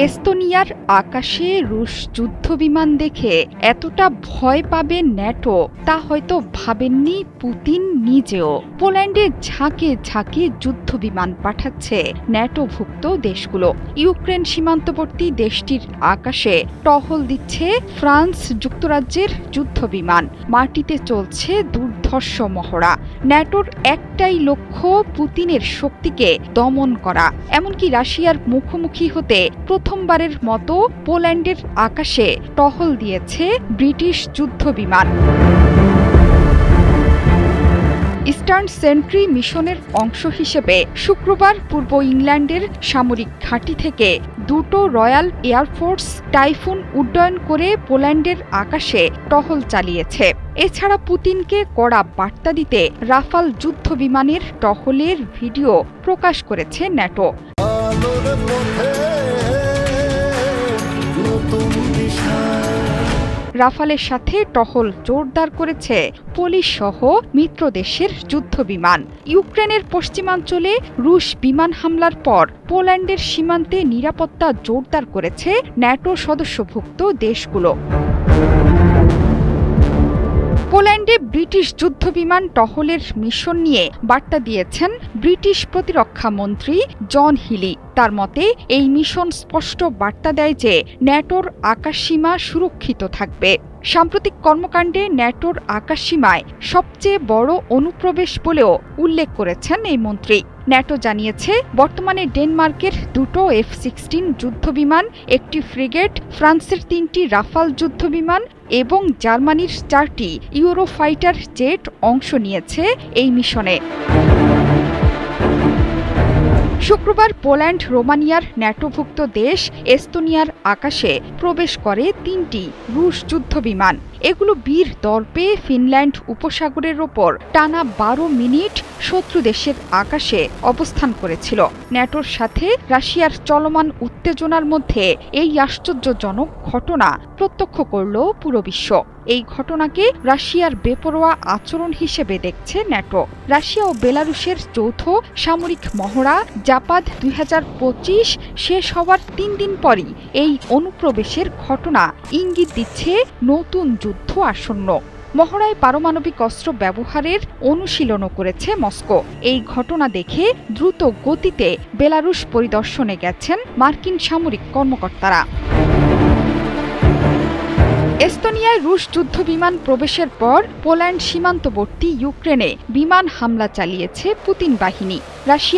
এস্তোনিয়ার আকাশে রুশ যুদ্ধবিমান দেখে এতটা ভয় পাবে ন্যাটো তা হয়তো ভাবেননি পুতিন নিজেও। পোল্যান্ডে ঝাঁকে ঝাঁকে যুদ্ধবিমান পাঠাচ্ছে ন্যাটোভুক্ত দেশগুলো। ইউক্রেন সীমান্তবর্তী দেশটির আকাশে টহল দিচ্ছে ফ্রান্স যুক্তরাজ্যের যুদ্ধবিমান। মাটিতে চলছে দুর্ধর্ষ মহড়া। ন্যাটোর একটাই লক্ষ্য পুতিনের শক্তিকে দমন করা। এমনকি রাশিয়ার মুখোমুখি হতে প্রথমবারের মতো পোল্যান্ডের আকাশে টহল দিয়েছে ব্রিটিশ যুদ্ধবিমান। ইস্টার্ন সেন্ট্রি মিশনের অংশ হিসেবে শুক্রবার পূর্ব ইংল্যান্ডের সামরিক ঘাঁটি থেকে দুটো রয়্যাল এয়ারফোর্স টাইফুন উড্ডয়ন করে পোল্যান্ডের আকাশে টহল চালিয়েছে। এছাড়া পুতিনকে কড়া বার্তা দিতে রাফাল যুদ্ধবিমানের টহলের ভিডিও প্রকাশ করেছে ন্যাটো। রাফালের সাথে টহল জোরদার করেছে পোলিশ সহ মিত্র দেশের যুদ্ধবিমান। ইউক্রেনের পশ্চিমাঞ্চলে রুশ বিমান হামলার পর পোল্যান্ডের সীমান্তে নিরাপত্তা জোরদার করেছে ন্যাটো সদস্যভুক্ত দেশগুলো। পোল্যান্ডে ব্রিটিশ যুদ্ধবিমান টহলের মিশন নিয়ে বার্তা দিয়েছেন ব্রিটিশ প্রতিরক্ষা মন্ত্রী জন হিলি। তার মতে এই মিশন স্পষ্ট বার্তা দেয় যে ন্যাটোর আকাশসীমা সুরক্ষিত থাকবে। সাম্প্রতিক কর্মকাণ্ডে ন্যাটোর আকাশসীমায় সবচেয়ে বড় অনুপ্রবেশ বলেও উল্লেখ করেছেন এই মন্ত্রী। ন্যাটো জানিয়েছে বর্তমানে ডেনমার্কের দুটো F-16 যুদ্ধবিমান, একটি ফ্রিগেট, ফ্রান্সের 3টি রাফাল যুদ্ধবিমান এবং জার্মানির 4টি ইউরোফাইটার জেট অংশ নিয়েছে এই মিশনে। শুক্রবার পোল্যান্ড রোমানিয়ার ন্যাটোভুক্ত দেশ এস্তোনিয়ার আকাশে প্রবেশ করে 3টি রুশ যুদ্ধবিমান। এগুলো বীর দর্পে ফিনল্যান্ড উপসাগরের ওপর টানা 12 মিনিট শত্রু দেশের আকাশে অবস্থান করেছিল। ন্যাটোর সাথে রাশিয়ার চলমান উত্তেজনার মধ্যে এই আশ্চর্যজনক ঘটনা প্রত্যক্ষ করল পুরো বিশ্ব। এই ঘটনাকে রাশিয়ার বেপরোয়া আচরণ হিসেবে দেখছে ন্যাটো। রাশিয়া ও বেলারুশের যৌথ সামরিক মহড়া জাপাদ 2025 শেষ হওয়ার 3 দিন পরই এই অনুপ্রবেশের ঘটনা ইঙ্গিত দিচ্ছে নতুন যুদ্ধ আসন্ন। মহড়ায় পারমাণবিক অস্ত্র ব্যবহারের অনুশীলনও করেছে মস্কো। এই ঘটনা দেখে দ্রুত গতিতে বেলারুশ পরিদর্শনে গেছেন মার্কিন সামরিক কর্মকর্তারা। এস্তোনিয়ায় রুশ যুদ্ধবিমান প্রবেশের পর পোল্যান্ড সীমান্তবর্তী ইউক্রেনে বিমান হামলা চালিয়েছে পুতিন বাহিনী। রাশিয়া